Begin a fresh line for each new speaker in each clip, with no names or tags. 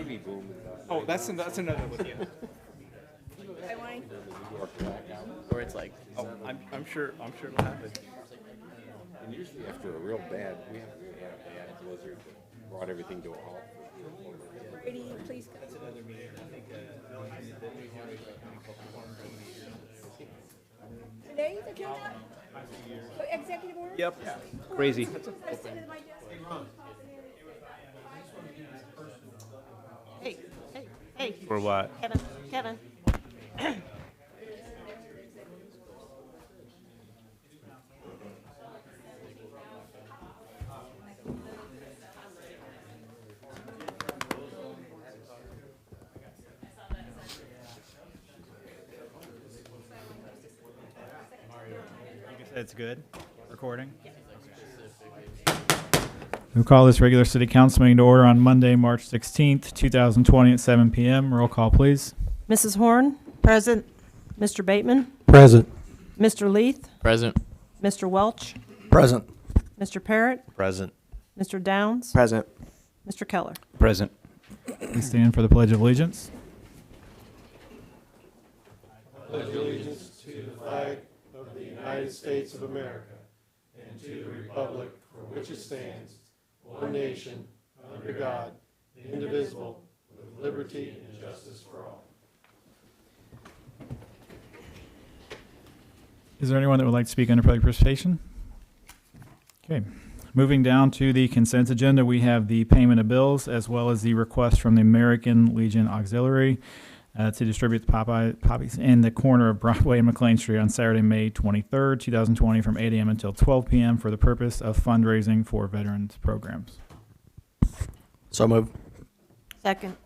baby boom.
Oh, that's another one. Yeah. Where it's like, oh, I'm sure it'll happen.
And usually after a real bad, we had a bad blizzard that brought everything to a halt.
Brady, please go. Today, the countdown? Executive order?
Yep. Crazy.
I sent it to my desk.
Hey,
For what?
Kevin.
It's good. Recording. We'll call this regular city council meeting to order on Monday, March 16th, 2020 at 7 p.m. Roll call, please.
Mrs. Horn? Present. Mr. Bateman?
Present.
Mr. Leith?
Present.
Mr. Welch?
Present.
Mr. Parrott?
Present.
Mr. Downs?
Present.
Mr. Keller?
Present.
Please stand for the Pledge of Allegiance.
United States of America and to the republic for which it stands, one nation, under God, indivisible, with liberty and justice for all.
Is there anyone that would like to speak under public participation? Okay. Moving down to the consent agenda, we have the payment of bills as well as the request from the American Legion Auxiliary to distribute the poppies in the corner of Broadway and McLean Street on Saturday, May 23rd, 2020 from 8 a.m. until 12 p.m. for the purpose of fundraising for veterans programs.
So moved.
Second.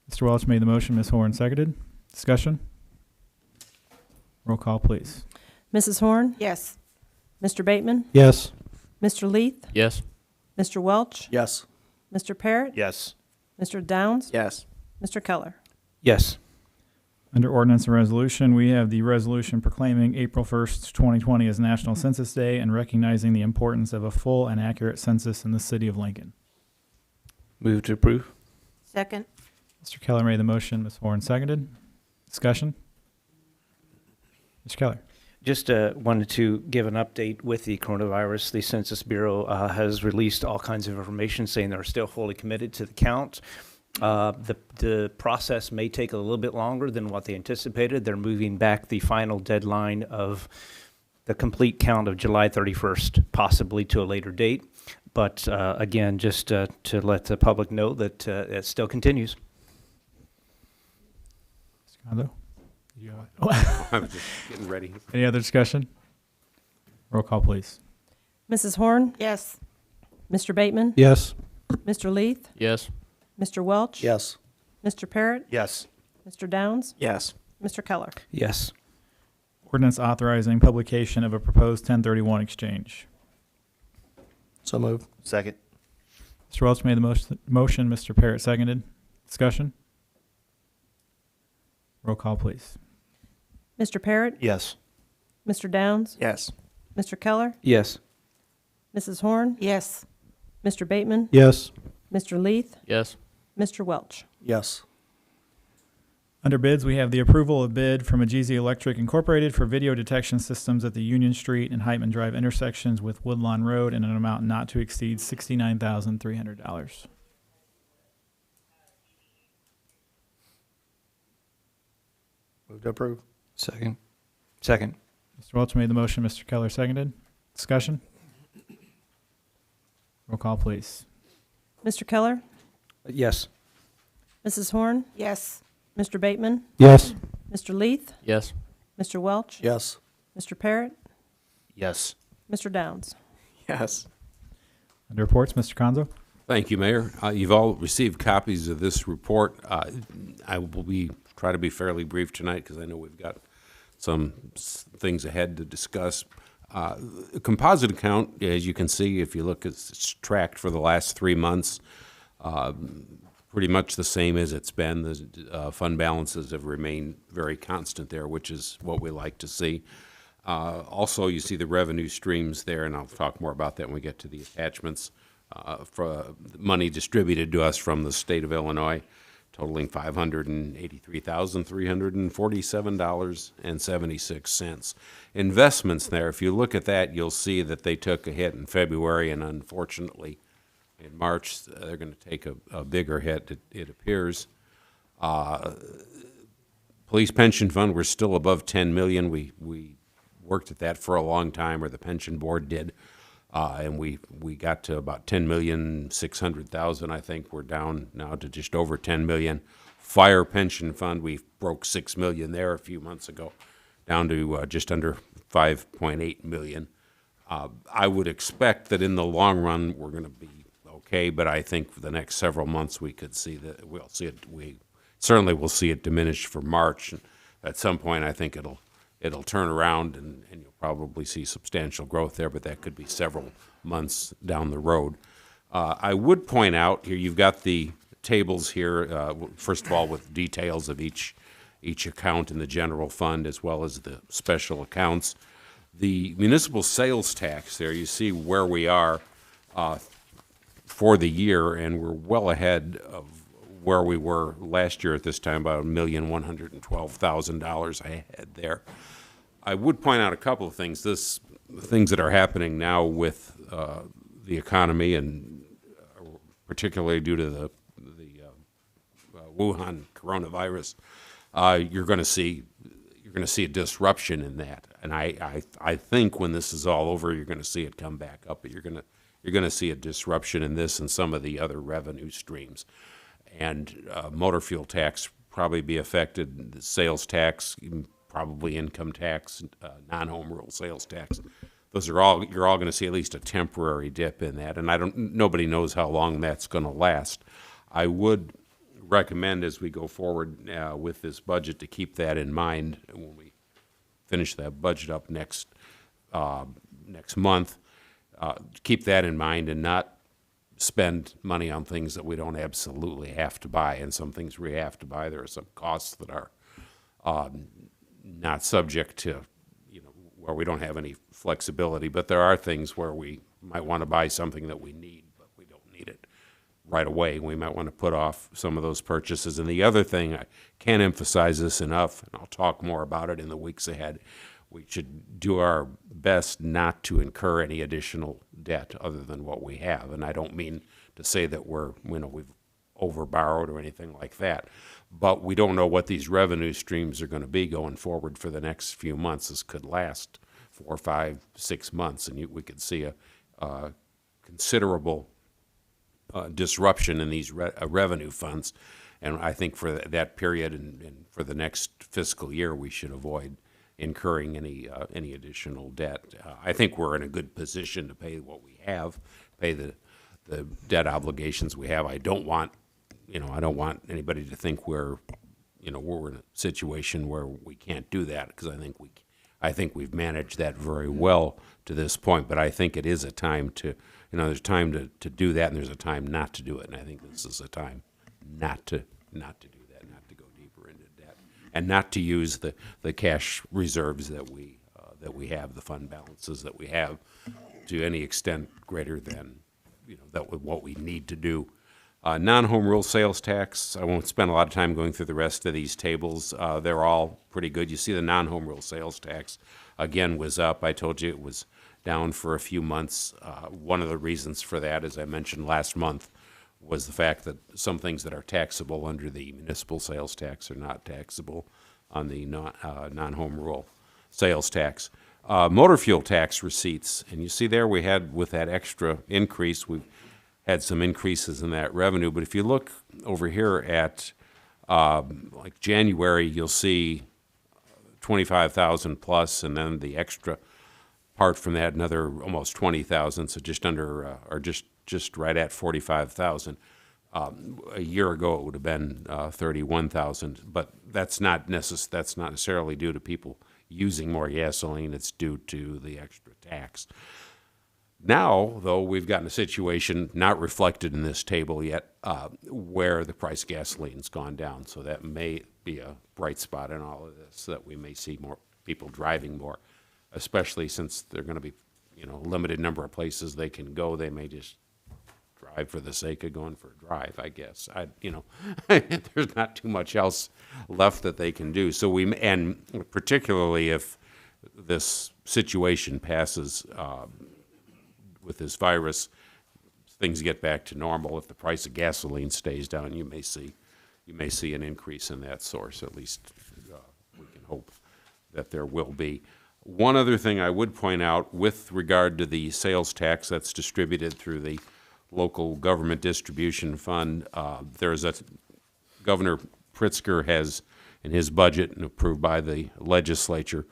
Mr. Welch made the motion. Ms. Horn seconded. Discussion? Roll call, please.
Mrs. Horn?
Yes.
Mr. Bateman?
Yes.
Mr. Leith?
Yes.
Mr. Welch?
Yes.
Mr. Parrott?
Yes.
Mr. Downs?
Yes.
Mr. Keller?
Yes.
Under ordinance and resolution, we have the resolution proclaiming April 1st, 2020 as National Census Day and recognizing the importance of a full and accurate census in the city of Lincoln.
Move to approve.
Second.
Mr. Keller made the motion. Ms. Horn seconded. Discussion? Mr. Keller.
Just wanted to give an update with the coronavirus. The Census Bureau has released all kinds of information saying they're still fully committed to the count. The process may take a little bit longer than what they anticipated. They're moving back the final deadline of the complete count of July 31st, possibly to a later date. But again, just to let the public know that it still continues.
Mr. Condo?
I was just getting ready.
Any other discussion? Roll call, please.
Mrs. Horn?
Yes.
Mr. Bateman?
Yes.
Mr. Leith?
Yes.
Mr. Welch?
Yes.
Mr. Parrott?
Yes.
Mr. Downs?
Yes.
Mr. Keller?
Yes.
Ordinance authorizing publication of a proposed 1031 exchange.
So moved. Second.
Mr. Welch made the motion. Mr. Parrott seconded. Discussion? Roll call, please.
Mr. Parrott?
Yes.
Mr. Downs?
Yes.
Mr. Keller?
Yes.
Mrs. Horn?
Yes.
Mr. Bateman?
Yes.
Mr. Leith?
Yes.
Mr. Welch?
Yes.
Under bids, we have the approval of bid from Ageezy Electric Incorporated for video detection systems at the Union Street and Heitman Drive intersections with Woodlawn Road in an amount not to exceed $69,300.
Move to approve.
Second.
Mr. Welch made the motion. Mr. Keller seconded. Discussion? Roll call, please.
Mr. Keller?
Yes.
Mrs. Horn?
Yes.
Mr. Bateman?
Yes.
Mr. Leith?
Yes.
Mr. Welch?
Yes.
Mr. Parrott?
Yes.
Mr. Downs?
Yes.
Under reports, Mr. Conzo.
Thank you, Mayor. You've all received copies of this report. I will try to be fairly brief tonight because I know we've got some things ahead to discuss. Composite account, as you can see, if you look, it's tracked for the last 3 months, pretty much the same as it's been. The fund balances have remained very constant there, which is what we like to see. Also, you see the revenue streams there, and I'll talk more about that when we get to the attachments, for money distributed to us from the state of Illinois. totaling $583,347.76. Investments there, if you look at that, you'll see that they took a hit in February, and unfortunately, in March, they're going to take a bigger hit, it appears. Police pension fund, we're still above 10 million. We worked at that for a long time, or the pension board did, and we got to about 10,600,000. I think we're down now to just over 10 million. Fire pension fund, we broke 6 million there a few months ago, down to just under 5.8 million. I would expect that in the long run we're going to be okay, but I think for the next several months we could see that we'll see it. We certainly will see it diminish for March. And at some point, I think it'll turn around, and you'll probably see substantial growth there, but that could be several months down the road. I would point out here, you've got the tables here, first of all, with details of each account in the general fund as well as the special accounts. The municipal sales tax there, you see where we are for the year, and we're well ahead of where we were last year at this time, about $1,112,000 ahead there. I would point out a couple of things. Things that are happening now with the economy, and particularly due to the Wuhan coronavirus, you're going to see a disruption in that. And I think when this is all over, you're going to see it come back up. But you're going to see a disruption in this and some of the other revenue streams. And motor fuel tax probably be affected, the sales tax, probably income tax, non-home rule sales tax. Those are all, you're all going to see at least a temporary dip in that, and nobody knows how long that's going to last. I would recommend as we go forward with this budget to keep that in mind when we finish that budget up next month. Keep that in mind and not spend money on things that we don't absolutely have to buy. And some things we have to buy, there are some costs that are not subject to, where we don't have any flexibility. But there are things where we might want to buy something that we need, but we don't need it right away. We might want to put off some of those purchases. And the other thing, I can't emphasize this enough, and I'll talk more about it in the weeks ahead, we should do our best not to incur any additional debt other than what we have. And I don't mean to say that we've overborrowed or anything like that, but we don't know what these revenue streams are going to be going forward for the next few months. This could last 4, 5, 6 months, and we could see a considerable disruption in these revenue funds. And I think for that period and for the next fiscal year, we should avoid incurring any additional debt. I think we're in a good position to pay what we have, pay the debt obligations we have. I don't want anybody to think we're in a situation where we can't do that, because I think we've managed that very well to this point. But I think it is a time to, there's time to do that, and there's a time not to do it. And I think this is a time not to do that, not to go deeper into debt, and not to use the cash reserves that we have, the fund balances that we have, to any extent greater than what we need to do. Non-home rule sales tax, I won't spend a lot of time going through the rest of these tables. They're all pretty good. You see the non-home rule sales tax, again, was up. I told you it was down for a few months. One of the reasons for that, as I mentioned last month, was the fact that some things that are taxable under the municipal sales tax are not taxable on the non-home rule sales tax. Motor fuel tax receipts, and you see there we had, with that extra increase, we've had some increases in that revenue. But if you look over here at like January, you'll see 25,000 plus, and then the extra part from that, another almost 20,000, so just under, or just right at 45,000. A year ago, it would have been 31,000, but that's not necessarily due to people using more gasoline. It's due to the extra tax. Now, though, we've gotten a situation not reflected in this table yet, where the price of gasoline's gone down. So that may be a bright spot in all of this, that we may see more people driving more, especially since they're going to be, a limited number of places they can go. They may just drive drive for the sake of going for a drive, I guess. There's not too much else left that they can do. So and particularly if this situation passes with this virus, things get back to normal. If the price of gasoline stays down, you may see an increase in that source. At least we can hope that there will be. One other thing I would point out with regard to the sales tax that's distributed through the local government distribution fund, Governor Pritzker has, in his budget and approved by the legislature,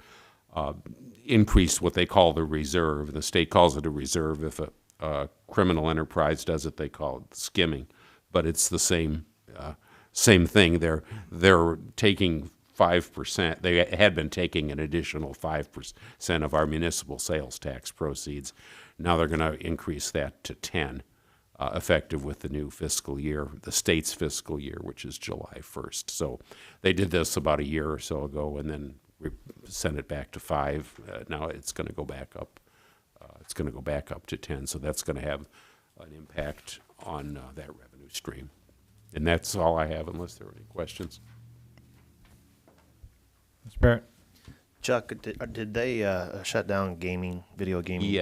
increased what they call the reserve. The state calls it a reserve. If a criminal enterprise does it, they call it skimming. But it's the same thing. They're taking 5%. They had been taking an additional 5% of our municipal sales tax proceeds. Now they're going to increase that to 10%, effective with the new fiscal year, the state's fiscal year, which is July 1st. So they did this about a year or so ago, and then sent it back to 5%. Now it's going to go back up. It's going to go back up to 10%. So that's going to have an impact on that revenue stream. And that's all I have, unless there are any questions.
Mr. Parrott?
Chuck, did they shut down video gaming?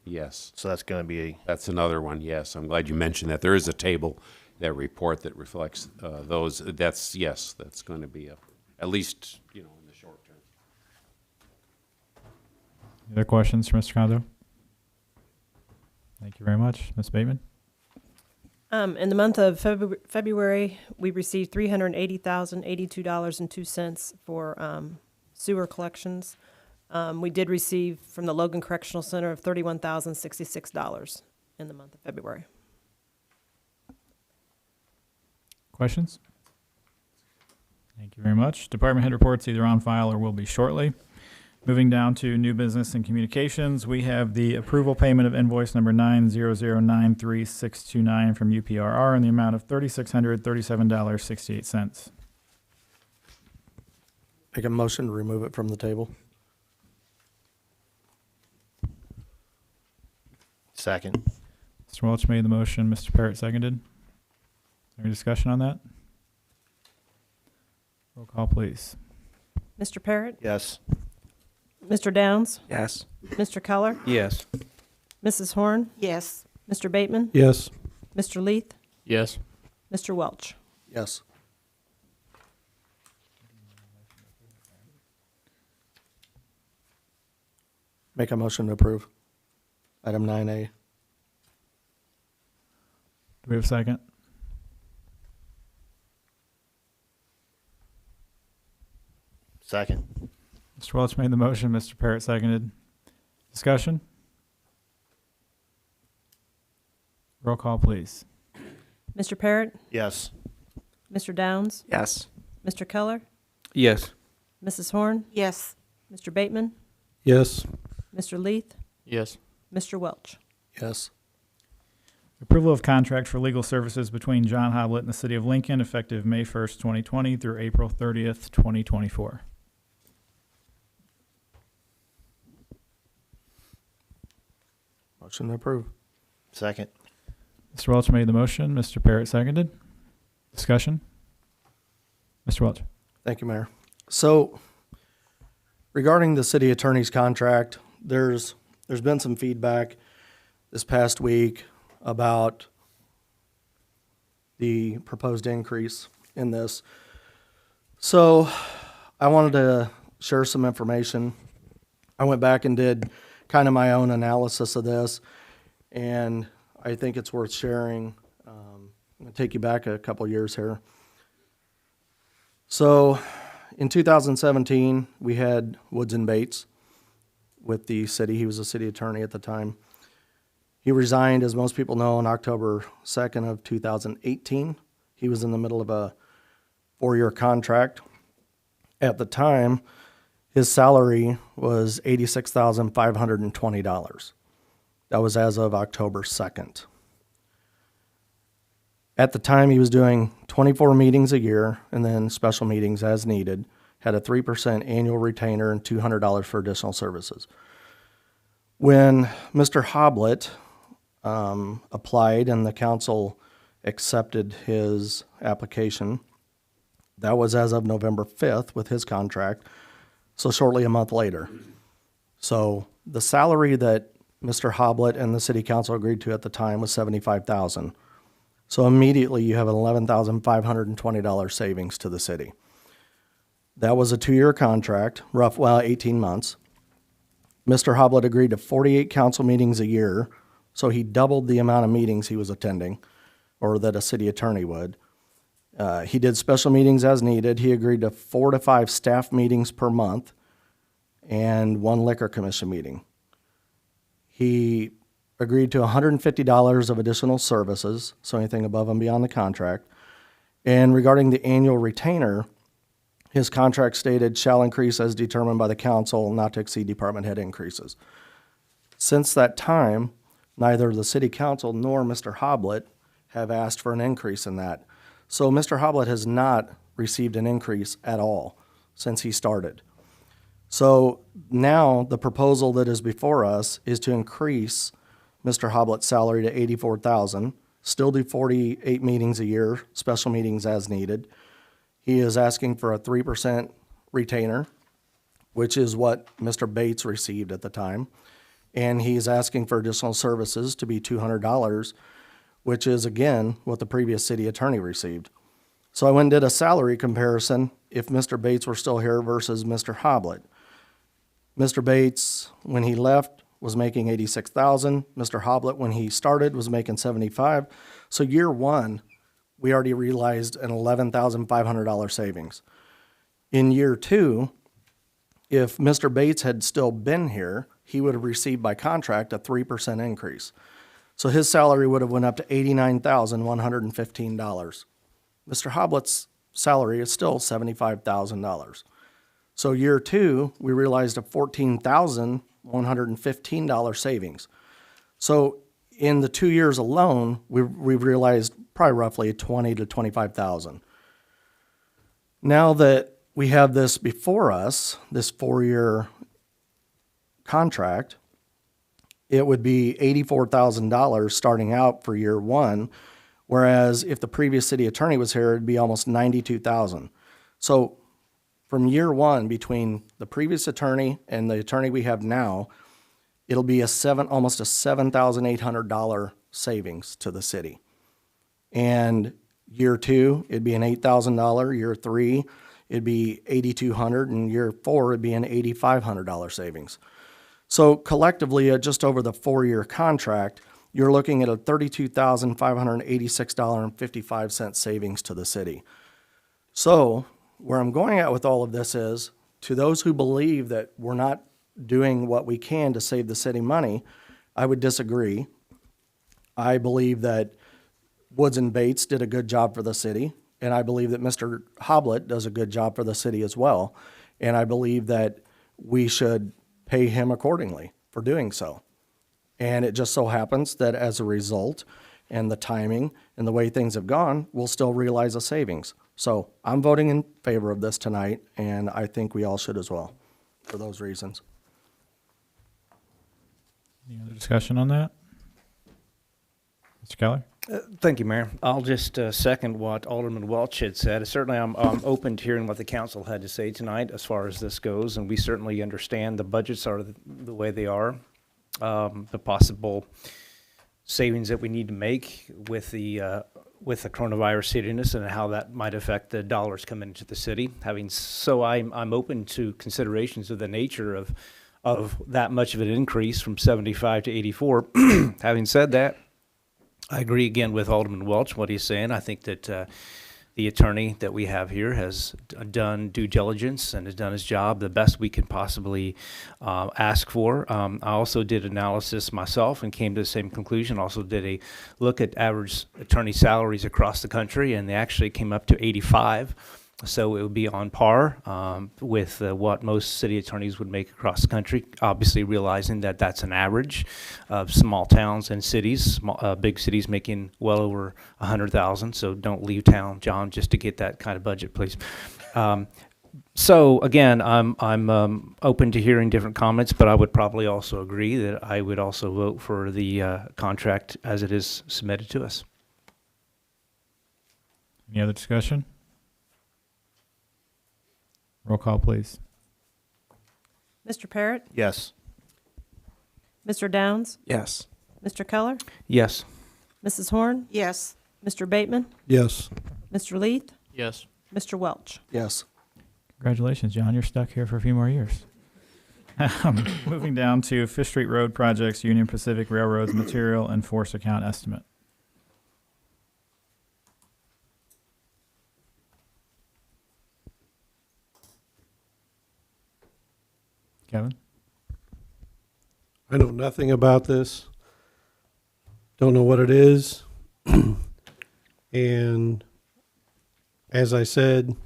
Yes.
So that's going to be
That's another one, yes. I'm glad you mentioned that. There is a table, that report that reflects those. That's going to be at least, in the short term.
Any other questions for Mr. Condo? Thank you very much. Ms. Bateman?
In the month of February, we received $380,082.02 for sewer collections. We did receive from the Logan Correctional Center of $31,066 in the month of February.
Questions? Thank you very much. Department head reports either on file or will be shortly. Moving down to new business and communications, we have the approval payment of invoice number 900936629 from UPRR in the amount of $3,637.68.
make a motion to remove it from the table. Second.
Mr. Welch made the motion. Mr. Parrott seconded. Any discussion on that? Roll call, please.
Mr. Parrott?
Yes.
Mr. Downs?
Yes.
Mr. Keller?
Yes.
Mrs. Horn?
Yes.
Mr. Bateman?
Yes.
Mr. Leith?
Yes.
Mr. Welch?
Yes. Make a motion to approve. Item 9A.
Do we have a second?
Second.
Mr. Welch made the motion. Mr. Parrott seconded. Discussion? Roll call, please.
Mr. Parrott?
Yes.
Mr. Downs?
Yes.
Mr. Keller?
Yes.
Mrs. Horn?
Yes.
Mr. Bateman?
Yes.
Mr. Leith?
Yes.
Mr. Welch?
Yes.
Approval of contract for legal services between John Hoblet and the City of Lincoln effective May 1st, 2020 through April 30th, 2024.
Motion to approve. Second.
Mr. Welch made the motion. Mr. Parrott seconded. Discussion? Mr. Welch.
Thank you, Mayor. So regarding the city attorney's contract, there's been some feedback this past week about the proposed increase in this. So I wanted to share some information. I went back and did kind of my own analysis of this, and I think it's worth sharing. I'm going to take you back a couple years here. So in 2017, we had Woods and Bates with the city. He was a city attorney at the time. He resigned, as most people know, on October 2nd of 2018. He was in the middle of a 4-year contract. At the time, his salary was $86,520. That was as of October 2nd. At the time, he was doing 24 meetings a year and then special meetings as needed, had a 3% annual retainer and $200 for additional services. When Mr. Hoblet applied and the council accepted his application. That was as of November 5th with his contract, so shortly a month later. So the salary that Mr. Hoblet and the city council agreed to at the time was $75,000. So immediately you have an $11,520 savings to the city. That was a 2-year contract, 18 months. Mr. Hoblet agreed to 48 council meetings a year, so he doubled the amount of meetings he was attending, or that a city attorney would. He did special meetings as needed. He agreed to 4 to 5 staff meetings per month and 1 liquor commission meeting. He agreed to $150 of additional services, so anything above and beyond the contract. And regarding the annual retainer, his contract stated shall increase as determined by the council, not to exceed department head increases. Since that time, neither the city council nor Mr. Hoblet have asked for an increase in that. So Mr. Hoblet has not received an increase at all since he started. So now the proposal that is before us is to increase Mr. Hoblet's salary to $84,000, still do 48 meetings a year, special meetings as needed. He is asking for a 3% retainer, which is what Mr. Bates received at the time. And he's asking for additional services to be $200, which is, again, what the previous city attorney received. So I went and did a salary comparison if Mr. Bates were still here versus Mr. Hoblet. Mr. Bates, when he left, was making $86,000. Mr. Hoblet, when he started, was making $75,000. So year one, we already realized an $11,500 savings. In year two, if Mr. Bates had still been here, he would have received by contract a 3% increase. So his salary would have went up to $89,115. Mr. Hoblet's salary is still $75,000. So year two, we realized a $14,115 savings. So in the 2 years alone, we've realized probably roughly $20,000 to $25,000. Now that we have this before us, this 4-year contract, it would be $84,000 starting out for year one, whereas if the previous city attorney was here, it'd be almost $92,000. So from year one, between the previous attorney and the attorney we have now, it'll be almost a $7,800 savings to the city. And year two, it'd be an $8,000. Year three, it'd be $8,200, and year four, it'd be an $8,500 savings. So collectively, just over the 4-year contract, you're looking at a $32,586.55 savings to the city. So where I'm going at with all of this is, to those who believe that we're not doing what we can to save the city money, I would disagree. I believe that Woods and Bates did a good job for the city, and I believe that Mr. Hoblet does a good job for the city as well. And I believe that we should pay him accordingly for doing so. And it just so happens that as a result, and the timing and the way things have gone, we'll still realize a savings. So I'm voting in favor of this tonight, and I think we all should as well, for those reasons.
Any other discussion on that? Mr. Keller?
Thank you, Mayor. I'll just second what Alderman Welch had said. Certainly, I'm open to hearing what the council had to say tonight as far as this goes, and we certainly understand the budgets are the way they are. The possible savings that we need to make with the coronavirus hitting and how that might affect the dollars coming into the city. I'm open to considerations of the nature of that much of an increase from 75 to 84. Having said that, I agree again with Alderman Welch, what he's saying. I think that the attorney that we have here has done due diligence and has done his job the best we can possibly ask for. I also did analysis myself and came to the same conclusion. Also did a look at average attorney salaries across the country, and they actually came up to 85. So it would be on par with what most city attorneys would make across the country, obviously realizing that that's an average of small towns and cities, big cities making well over 100,000. So don't leave town, John, just to get that kind of budget, please. So again, I'm open to hearing different comments, but I would probably also agree that I would also vote for the contract as it is submitted to us.
Any other discussion? Roll call, please.
Mr. Parrott,
Yes.
Mr. Downs,
Yes.
Mr. Keller,
Yes.
Mrs. Horn,
Yes.
Mr. Bateman,
Yes.
Mr. Leith,
Yes.
Mr. Welch.
Yes.
Congratulations, John. You're stuck here for a few more years. Moving down to Fifth Street Road Projects, Union Pacific Railroad's material and force account estimate. Kevin?
I know nothing about this. Don't know what it is. And as I said,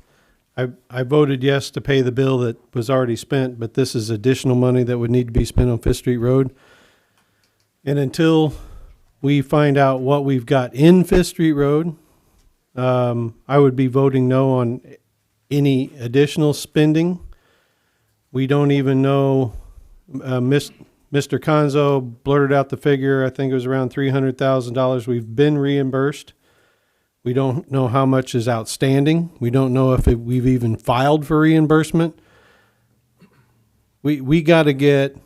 I voted yes to pay the bill that was already spent, but this is additional money that would need to be spent on Fifth Street Road. And until we find out what we've got in Fifth Street Road, I would be voting no on any additional spending. We don't even know, Mr. Conzo blurted out the figure, I think it was around $300,000 we've been reimbursed. We don't know how much is outstanding. We don't know if we've even filed for reimbursement. We got to get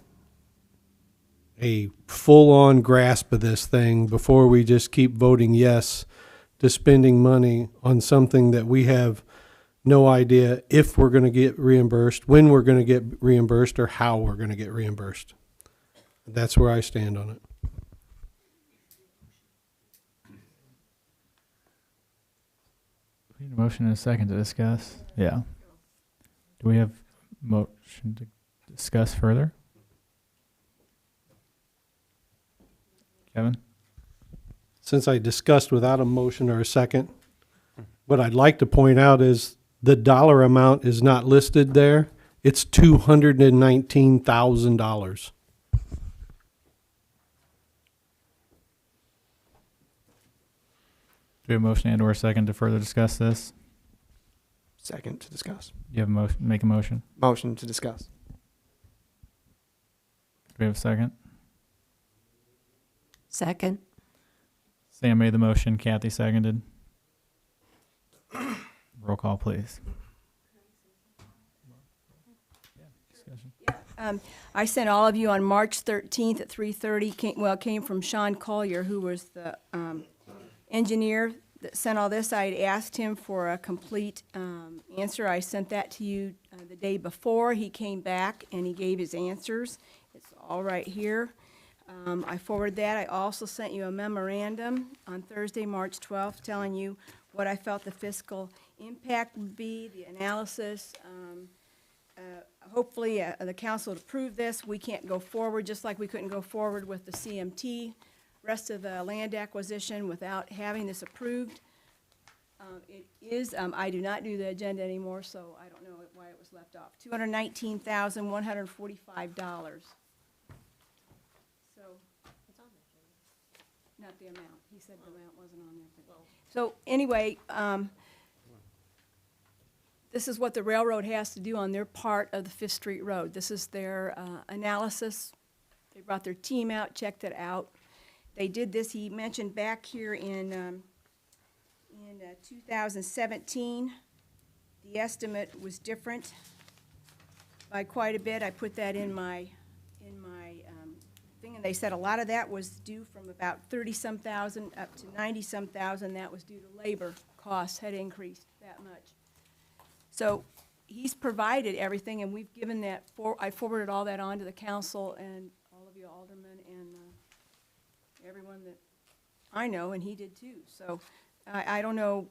a full-on grasp of this thing before we just keep voting yes to spending money on something that we have no idea if we're going to get reimbursed, when we're going to get reimbursed, or how we're going to get reimbursed. That's where I stand on it.
We need a motion and a second to discuss. Yeah. Do we have motion to discuss further? Kevin?
Since I discussed without a motion or a second, what I'd like to point out is the dollar amount is not listed there. It's $219,000.
Do we have a motion and or a second to further discuss this?
Second to discuss.
You have a motion, make a motion.
Motion to discuss.
Do we have a second?
Second.
Sam made the motion, Kathy seconded. Roll call, please.
I sent all of you on March 13th at 3:30, came from Sean Collier, who was the engineer that sent all this. I had asked him for a complete answer. I sent that to you the day before. He came back and he gave his answers. It's all right here. I forwarded that. I also sent you a memorandum on Thursday, March 12th, telling you what I felt the fiscal impact would be, the analysis. Hopefully, the council would approve this. We can't go forward, just like we couldn't go forward with the CMT, rest of the land acquisition without having this approved. It is, I do not do the agenda anymore, so I don't know why it was left off. $219,145. So, not the amount. He said the amount wasn't on there. So anyway, this is what the railroad has to do on their part of the Fifth Street Road. This is their analysis. They brought their team out, checked it out. They did this, he mentioned back here in 2017, the estimate was different by quite a bit. I put that in my thing, and they said a lot of that was due from about 30-some thousand up to 90-some thousand. That was due to labor costs had increased that much. So he's provided everything, and we've given that, I forwarded all that on to the council and all of you aldermen and everyone that I know, and he did too. So I don't know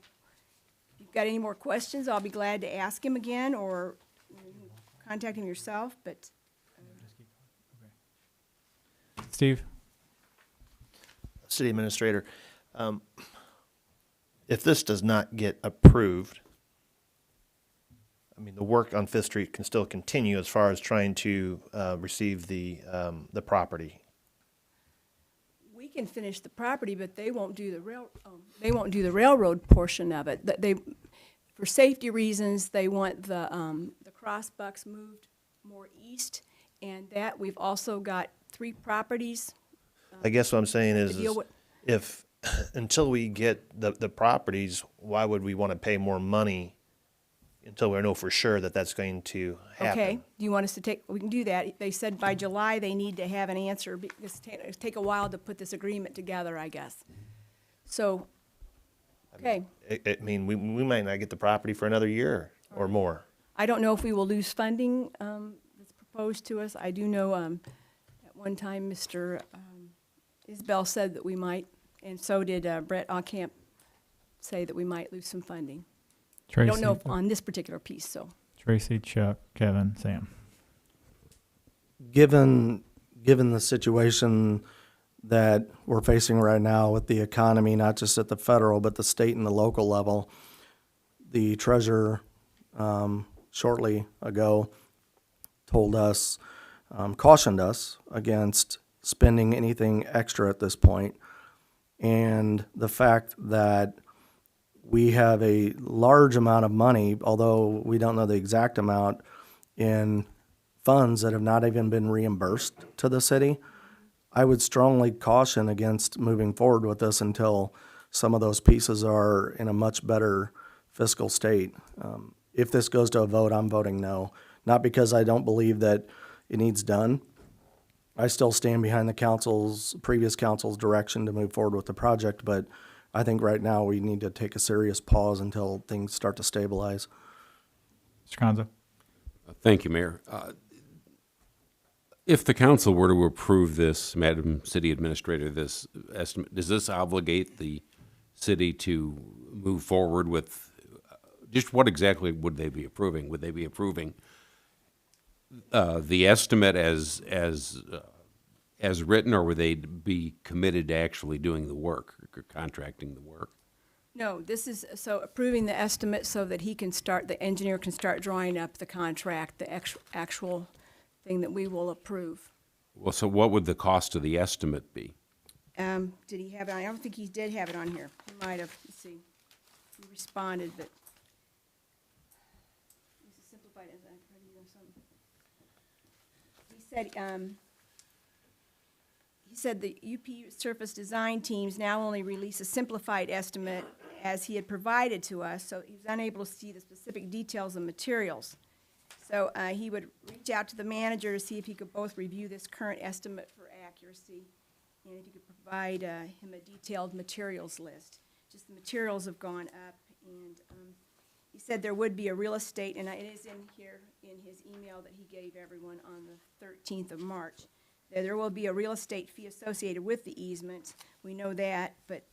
if you've got any more questions. I'll be glad to ask him again, or you can contact him yourself, but.
Steve?
City Administrator, if this does not get approved, I mean, the work on Fifth Street can still continue as far as trying to receive the property.
We can finish the property, but they won't do the railroad portion of it. For safety reasons, they want the Crossbucks moved more east, and that, we've also got 3 properties.
I guess what I'm saying
to
is
deal with.
if, until we get the properties, why would we want to pay more money until we know for sure that that's going to happen?
Okay, do you want us to take, we can do that. They said by July they need to have an answer, because it'll take a while to put this agreement together, I guess. So, okay,
I mean, we might not get the property for another year or more.
I don't know if we will lose funding that's proposed to us. I do know at one time Mr. Isbell said that we might, and so did Brett Ocamp say that we might lose some funding. I
Tracy,
don't know if on this particular piece, so.
Tracy, Chuck, Kevin, Sam.
Given the situation that we're facing right now with the economy, not just at the federal, but the state and the local level, the treasurer shortly ago told us, cautioned us against spending anything extra at this point. And the fact that we have a large amount of money, although we don't know the exact amount, in funds that have not even been reimbursed to the city, I would strongly caution against moving forward with this until some of those pieces are in a much better fiscal state. If this goes to a vote, I'm voting no. Not because I don't believe that it needs done. I still stand behind the previous council's direction to move forward with the project, but I think right now we need to take a serious pause until things start to stabilize.
Mr. Conzo.
Thank you, Mayor. If the council were to approve this, Madam City Administrator, this estimate, does this obligate the city to move forward with, just what exactly would they be approving? Would they be approving the estimate as written, or would they be committed to actually doing the work, or contracting the work?
No, this is, so approving the estimate so that he can start, the engineer can start drawing up the contract, the actual thing that we will approve.
Well, so what would the cost of the estimate be?
Did he have it on? I don't think he did have it on here. He might have, let's see. He responded, but. This is simplified as I tried to give him some. He said the UP surface design teams now only release a simplified estimate as he had provided to us, so he was unable to see the specific details of materials. So he would reach out to the manager to see if he could both review this current estimate for accuracy and if he could provide him a detailed materials list. Just the materials have gone up, and he said there would be a real estate, and it is in here in his email that he gave everyone on the 13th of March. There will be a real estate fee associated with the easement. We know that, but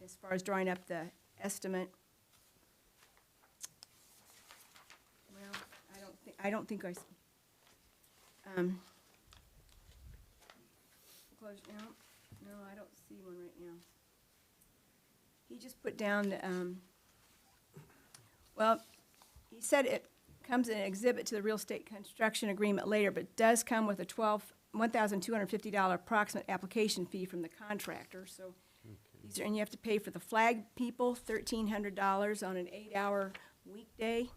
as far as drawing up the estimate, well, I don't think I. No, I don't see one right now. He just put down the, well, he said it comes in an exhibit to the real estate construction agreement later, but does come with a $1,250 approximate application fee from the contractor. So these are, and you have to pay for the flag people, $1,300 on an 8-hour weekday,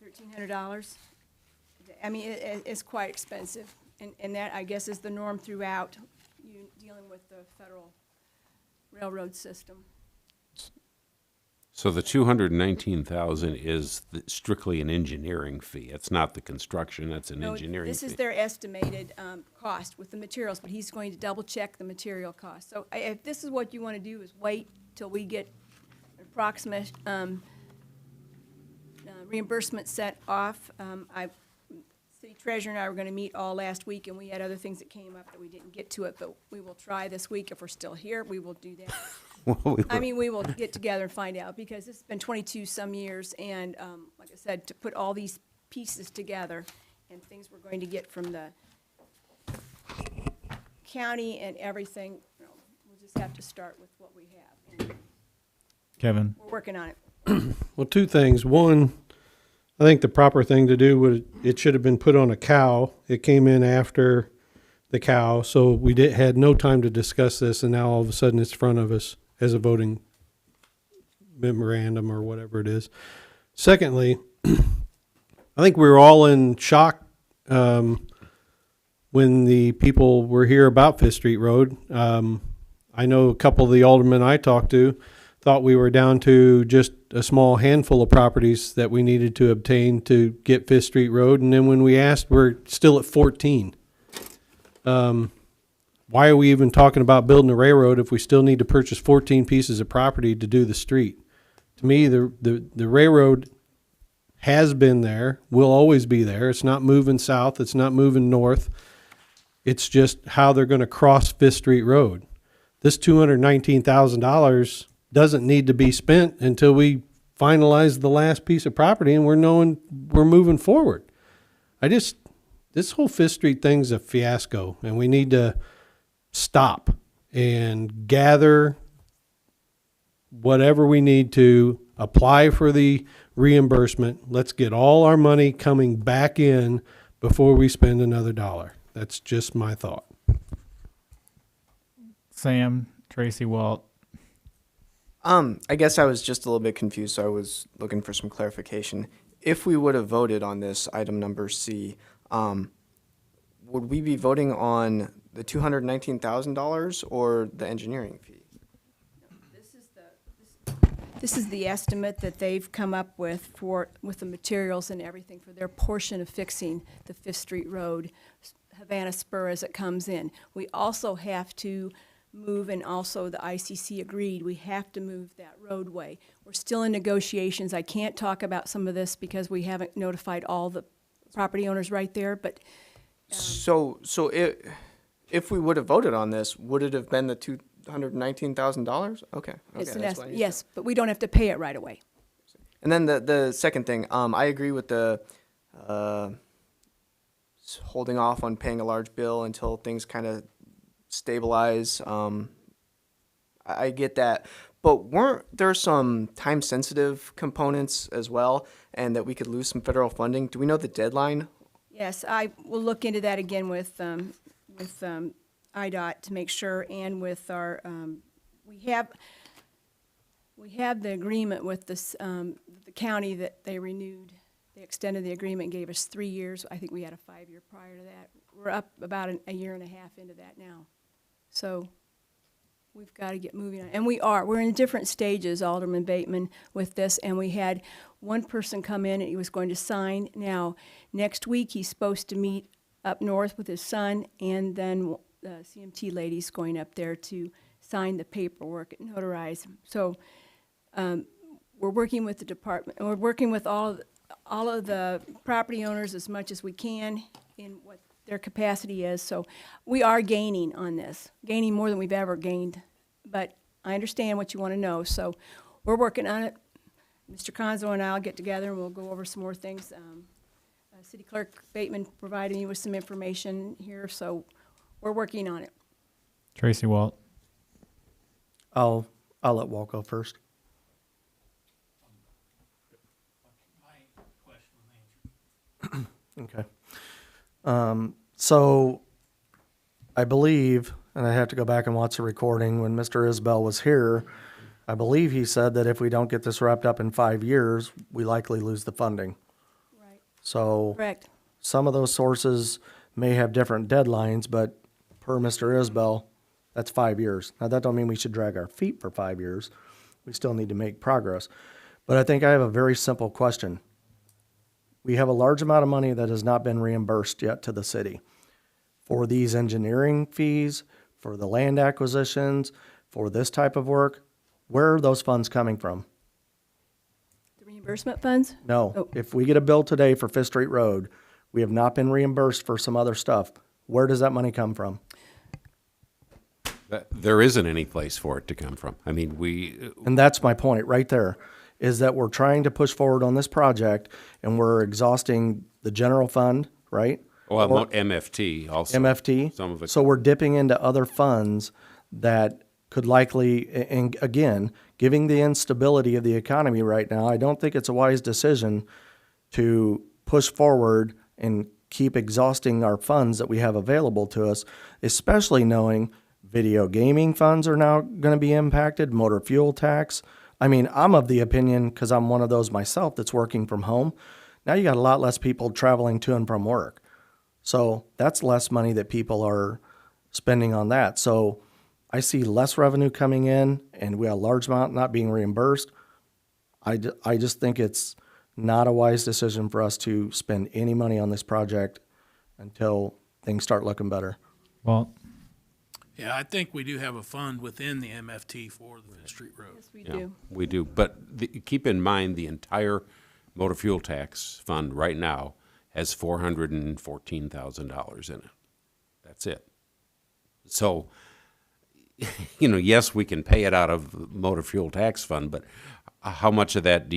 $1,300. I mean, it's quite expensive, and that, I guess, is the norm throughout you dealing with the federal railroad system.
So the $219,000 is strictly an engineering fee. It's not the construction, that's an
No,
engineering fee.
this is their estimated cost with the materials, but he's going to double-check the material cost. So if this is what you want to do, is wait till we get approximate reimbursement set off. City Treasurer and I were going to meet all last week, and we had other things that came up that we didn't get to it, but we will try this week. If we're still here, we will do that. We will get together and find out, because it's been 22-some years, and like I said, to put all these pieces together and things we're going to get from the county and everything, we'll just have to start with what we have. And
Kevin.
we're working on it.
Well, 2 things. One, I think the proper thing to do would, it should have been put on a cow. It came in after the cow, so we had no time to discuss this, and now all of a sudden it's in front of us as a voting memorandum or whatever it is. Secondly, I think we were all in shock when the people were here about Fifth Street Road. I know a couple of the aldermen I talked to thought we were down to just a small handful of properties that we needed to obtain to get Fifth Street Road. And then when we asked, we're still at 14. Why are we even talking about building a railroad if we still need to purchase 14 pieces of property to do the street? To me, the railroad has been there, will always be there. It's not moving south, it's not moving north. It's just how they're gonna cross Fifth Street Road. This $219,000 doesn't need to be spent until we finalize the last piece of property and we're moving forward. This whole Fifth Street thing's a fiasco, and we need to stop and gather whatever we need to, apply for the reimbursement. Let's get all our money coming back in before we spend another dollar. That's just my thought.
Sam, Tracy, Walt.
I guess I was just a little bit confused, so I was looking for some clarification. If we would have voted on this item number C, would we be voting on the $219,000 or the engineering fee?
This is the estimate that they've come up with with the materials and everything for their portion of fixing the Fifth Street Road, Havana Spur as it comes in. We also have to move, and also the ICC agreed, we have to move that roadway. We're still in negotiations. I can't talk about some of this because we haven't notified all the property owners right there, but
So if we would have voted on this, would it have been the $219,000? Okay.
it's
Okay,
an
that's what I need to-
yes, but we don't have to pay it right away.
And then the second thing, I agree with the holding off on paying a large bill until things kind of stabilize. I get that. But weren't there some time-sensitive components as well, and that we could lose some federal funding? Do we know the deadline?
Yes, I will look into that again with IDOT to make sure, and with our, we have the agreement with this, the county that they renewed. They extended the agreement, gave us 3 years. I think we had a 5-year prior to that. We're up about a year and a half into that now. So we've got to get moving on. And we're in different stages, Alderman Bateman, with this, and we had one person come in and he was going to sign. Now, next week, he's supposed to meet up north with his son, and then the CMT lady's going up there to sign the paperwork and notarize. So we're working with the department, and we're working with all of the property owners as much as we can in what their capacity is. So we are gaining on this, gaining more than we've ever gained. But I understand what you want to know, so we're working on it. Mr. Conzo and I will get together and we'll go over some more things. City Clerk Bateman provided me with some information here, so we're working on it.
Tracy, Walt.
I'll let Walt go first. Okay. So I believe, and I have to go back and watch the recording, when Mr. Isbell was here, I believe he said that if we don't get this wrapped up in 5 years, we likely lose the funding.
Right.
So
Correct.
some of those sources may have different deadlines, but per Mr. Isbell, that's 5 years. Now, that don't mean we should drag our feet for 5 years. We still need to make progress. But I think I have a very simple question. We have a large amount of money that has not been reimbursed yet to the city for these engineering fees, for the land acquisitions, for this type of work. Where are those funds coming from?
The reimbursement funds?
No.
Oh.
If we get a bill today for Fifth Street Road, we have not been reimbursed for some other stuff. Where does that money come from?
There isn't any place for it to come from. I mean,
And that's my point right there, is that we're trying to push forward on this project and we're exhausting the general fund, right?
well,
Or
MFT also.
MFT.
Some of it.
So we're dipping into other funds that could likely, and again, giving the instability of the economy right now, I don't think it's a wise decision to push forward and keep exhausting our funds that we have available to us, especially knowing video gaming funds are now going to be impacted, motor fuel tax. I mean, I'm of the opinion, because I'm one of those myself that's working from home, Now you got a lot less people traveling to and from work. So that's less money that people are spending on that. So I see less revenue coming in, and we have a large amount not being reimbursed. I just think it's not a wise decision for us to spend any money on this project until things start looking better.
Well,
Yeah, I think we do have a fund within the MFT for the Fifth Street Road.
Yes, we
Yeah,
do.
we do. But keep in mind, the entire motor fuel tax fund right now has $414,000 in it. That's it. So, yes, we can pay it out of the motor fuel tax fund, but how much of that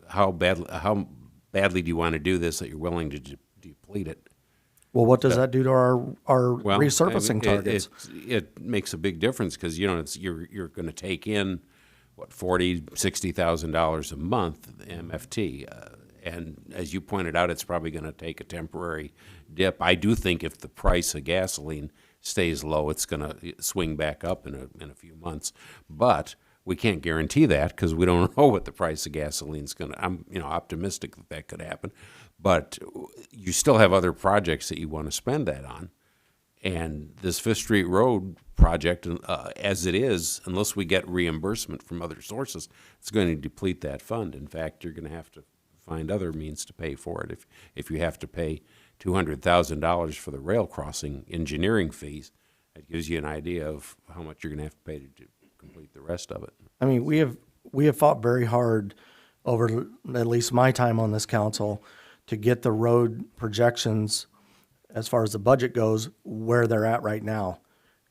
how badly do you want to do this that you're willing to deplete it?
Well, what does that do to our
Well,
resurfacing
I mean,
targets?
It makes a big difference because you're going to take in $60,000 a month MFT, and as you pointed out, it's probably going to take a temporary dip. I do think if the price of gasoline stays low, it's going to swing back up in a few months, but we can't guarantee that because we don't know what the price of gasoline's going to. I'm optimistic that could happen, but you still have other projects that you want to spend that on. And this Fifth Street Road project, as it is, unless we get reimbursement from other sources, it's going to deplete that fund. In fact, you're going to have to find other means to pay for it. If you have to pay $200,000 for the rail crossing engineering fees, that gives you an idea of how much you're going to have to pay to complete the rest of it.
I mean, we have fought very hard over at least my time on this council to get the road projections as far as the budget goes where they're at right now.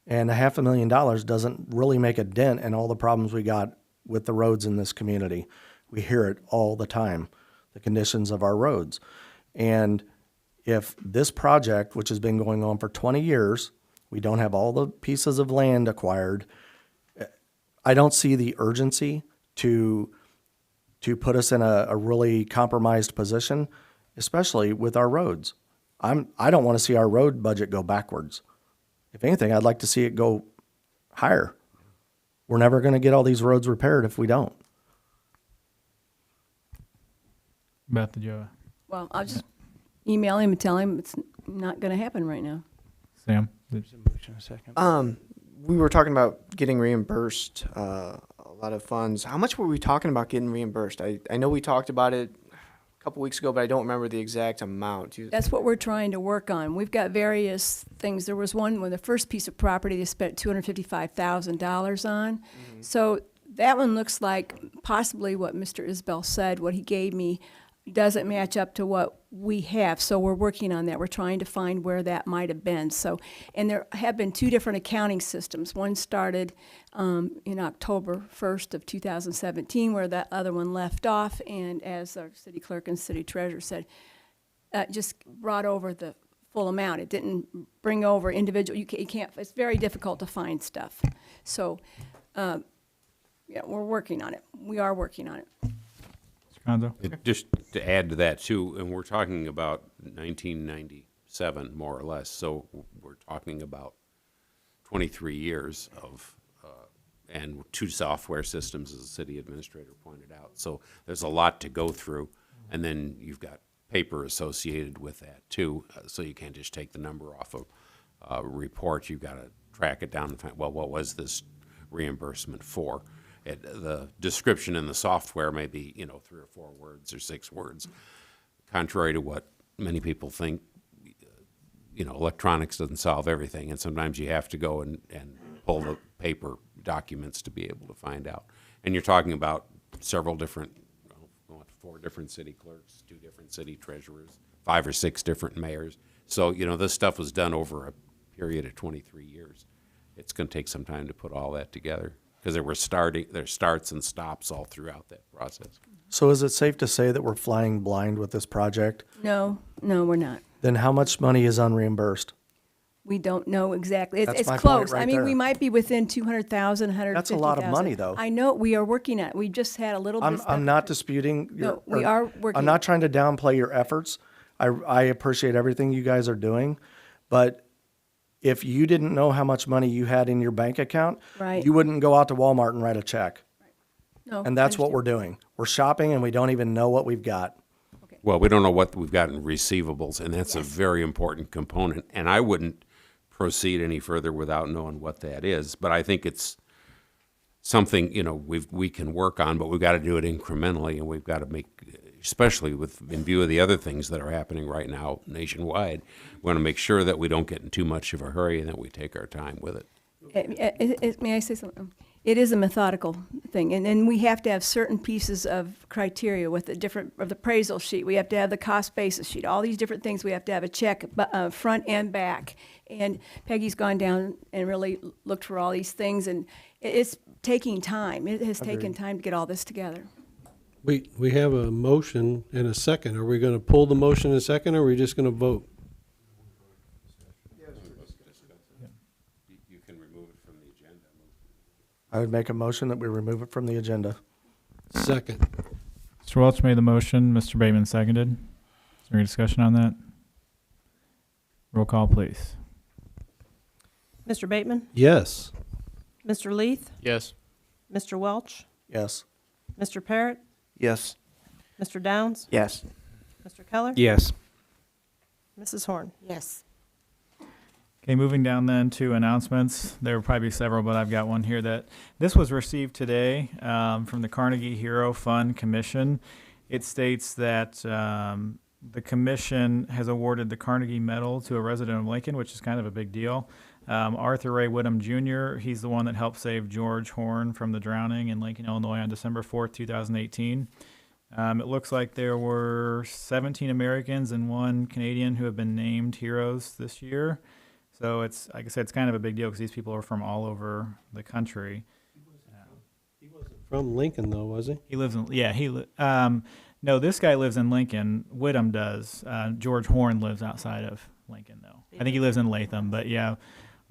And $500,000 doesn't really make a dent in all the problems we got with the roads in this community. We hear it all the time, the conditions of our roads. And if this project, which has been going on for 20 years, we don't have all the pieces of land acquired, I don't see the urgency to put us in a really compromised position, especially with our roads. I don't want to see our road budget go backwards. If anything, I'd like to see it go higher. We're never going to get all these roads repaired if we don't.
Beth, did you
Well, I'll just email him and tell him it's not going to happen right now.
Sam?
There's a motion, a second.
We were talking about getting reimbursed a lot of funds. How much were we talking about getting reimbursed? I know we talked about it a couple weeks ago, but I don't remember the exact amount.
That's what we're trying to work on. We've got various things. There was one with the first piece of property they spent $255,000 on. So that one looks like possibly what Mr. Isbell said, what he gave me, doesn't match up to what we have. So we're working on that. We're trying to find where that might have been. So, and there have been two different accounting systems. One started in October 1st of 2017, where that other one left off. And as our city clerk and city treasurer said, just brought over the full amount. It didn't bring over individual. You can't. It's very difficult to find stuff. So, yeah, we're working on it. We are working on it.
Conzo?
Just to add to that too, and we're talking about 1997 more or less, so we're talking about 23 years of, and two software systems, as the city administrator pointed out. So there's a lot to go through, and then you've got paper associated with that too, so you can't just take the number off of a report. You've got to track it down and find, well, what was this reimbursement for? The description in the software may be, 3 or 4 words or 6 words, contrary to what many people think. Electronics doesn't solve everything, and sometimes you have to go and pull the paper documents to be able to find out. And you're talking about several different, 4 different city clerks, 2 different city treasurers, 5 or 6 different mayors. So, this stuff was done over a period of 23 years. It's going to take some time to put all that together, because there's starts and stops all throughout that process.
So is it safe to say that we're flying blind with this project?
No, we're not.
Then how much money is unreimbursed?
We don't know exactly.
That's
It's
my point
close.
right
I mean,
there.
we might be within 200,000, 150,000.
That's a lot of money, though.
I know, we are working on it. We just had a little bit of stuff.
I'm not disputing your.
No, we are working.
I'm not trying to downplay your efforts. I appreciate everything you guys are doing, but if you didn't know how much money you had in your bank account,
Right.
you wouldn't go out to Walmart and write a check.
No,
And that's
I
what we're
understand.
doing. We're shopping and we don't even know what we've got.
Okay.
Well, we don't know what we've got in receivables, and that's a very important component. And I wouldn't proceed any further without knowing what that is. But I think it's something, you know, we can work on, but we've got to do it incrementally, and we've got to make, especially in view of the other things that are happening right now nationwide, we want to make sure that we don't get in too much of a hurry and that we take our time with it.
May I say something? It is a methodical thing, and we have to have certain pieces of criteria with the appraisal sheet. We have to have the cost basis sheet, all these different things. We have to have a check, front and back. And Peggy's gone down and really looked for all these things, and it's taking time. It has taken time to get all this together.
We have a motion and a second. Are we going to pull the motion in a second, or are we just going to vote?
You can remove it from the agenda.
I would make a motion that we remove it from the agenda.
Second.
Mr. Welch made the motion. Mr. Bateman seconded. Is there any discussion on that? Roll call, please.
Mr. Bateman?
Yes.
Mr. Leith?
Yes.
Mr. Welch?
Yes.
Mr. Parrott?
Yes.
Mr. Downs?
Yes.
Mr. Keller?
Yes.
Mrs. Horn?
Yes.
Okay, moving down then to announcements. There will probably be several, but I've got one here that this was received today from the Carnegie Hero Fund Commission. It states that the commission has awarded the Carnegie Medal to a resident of Lincoln, which is kind of a big deal. Arthur Ray Whittam Jr., he's the one that helped save George Horn from the drowning in Lincoln, Illinois on December 4th, 2018. It looks like there were 17 Americans and 1 Canadian who have been named heroes this year. So it's, like I said, it's kind of a big deal because these people are from all over the country.
He wasn't from Lincoln, though, was he?
He lives in, no, this guy lives in Lincoln. Whittam does. George Horn lives outside of Lincoln, though. I think he lives in Latham, but yeah,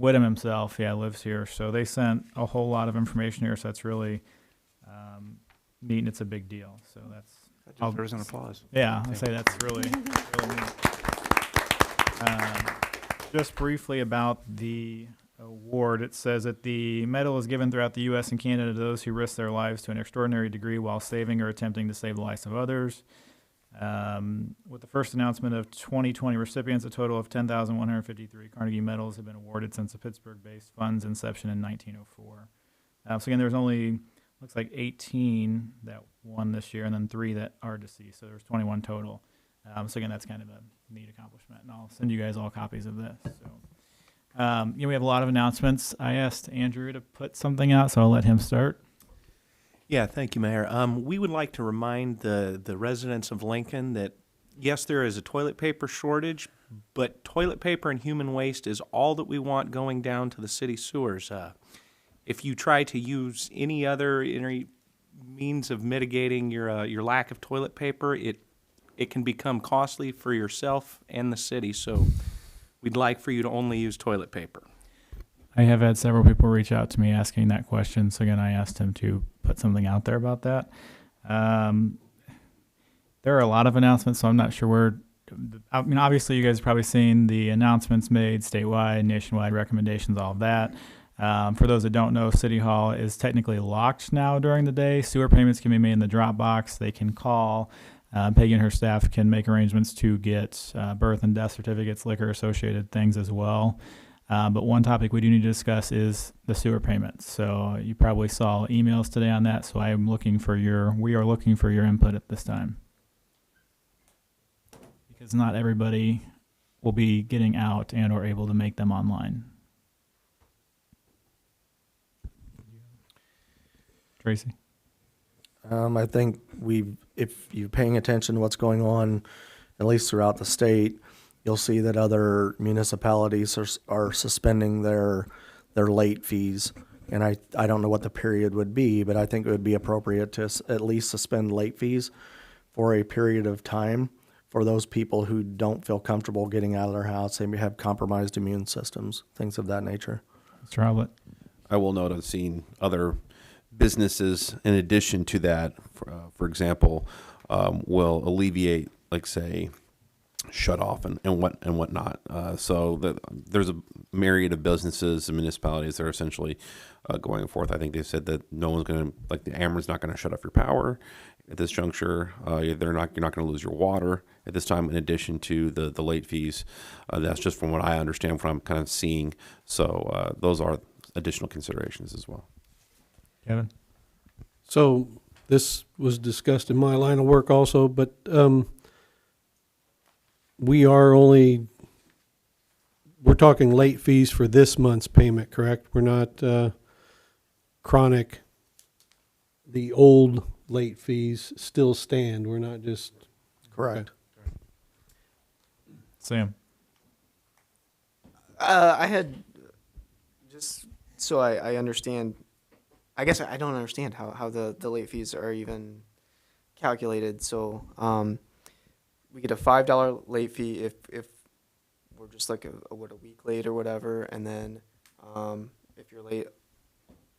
Whittam himself, lives here. So they sent a whole lot of information here, so that's really neat, and it's a big deal. So that's...
That deserves an applause.
Yeah, I'll say that's really neat. Just briefly about the award, it says that the medal is given throughout the U.S. and Canada to those who risk their lives to an extraordinary degree while saving or attempting to save the lives of others. With the first announcement of 2020 recipients, a total of 10,153 Carnegie medals have been awarded since the Pittsburgh-based fund's inception in 1904. So again, there's only, looks like 18 that won this year, and then 3 that are deceased. So there's 21 total. So again, that's kind of a neat accomplishment, and I'll send you guys all copies of this. So, we have a lot of announcements. I asked Andrew to put something out, so I'll let him start.
Yeah, thank you, Mayor. We would like to remind the residents of Lincoln that, yes, there is a toilet paper shortage, but toilet paper and human waste is all that we want going down to the city sewers. If you try to use any means of mitigating your lack of toilet paper, it can become costly for yourself and the city. So we'd like for you to only use toilet paper.
I have had several people reach out to me asking that question, so again, I asked him to put something out there about that. There are a lot of announcements, so I'm not sure where. I mean, obviously, you guys have probably seen the announcements made statewide, nationwide recommendations, all of that. For those that don't know, City Hall is technically locked now during the day. Sewer payments can be made in the drop box. They can call. Peggy and her staff can make arrangements to get birth and death certificates, liquor associated things as well. But one topic we do need to discuss is the sewer payments. So you probably saw emails today on that. So we are looking for your input at this time. Because not everybody will be getting out and or able to make them online. Tracy?
I think if you're paying attention to what's going on, at least throughout the state, you'll see that other municipalities are suspending their late fees. And I don't know what the period would be, but I think it would be appropriate to at least suspend late fees for a period of time for those people who don't feel comfortable getting out of their house. They may have compromised immune systems, things of that nature.
Mr. Howlett?
I will note I've seen other businesses in addition to that, for example, will alleviate, like, say, shut off and whatnot. So there's a myriad of businesses and municipalities that are essentially going forth. I think they said that no one's going to, like, the Ameren's not going to shut off your power. at this juncture. You're not going to lose your water at this time, in addition to the late fees. That's just from what I understand, from what I'm kind of seeing. So those are additional considerations as well.
Kevin?
So this was discussed in my line of work also, but we're talking late fees for this month's payment, correct? We're not chronic, the old late fees still stand. We're not just.
Correct.
Sam?
I had, just so I understand, I guess I don't understand how the late fees are even calculated. So we get a $5 late fee if we're just like a week late or whatever, and then if you're late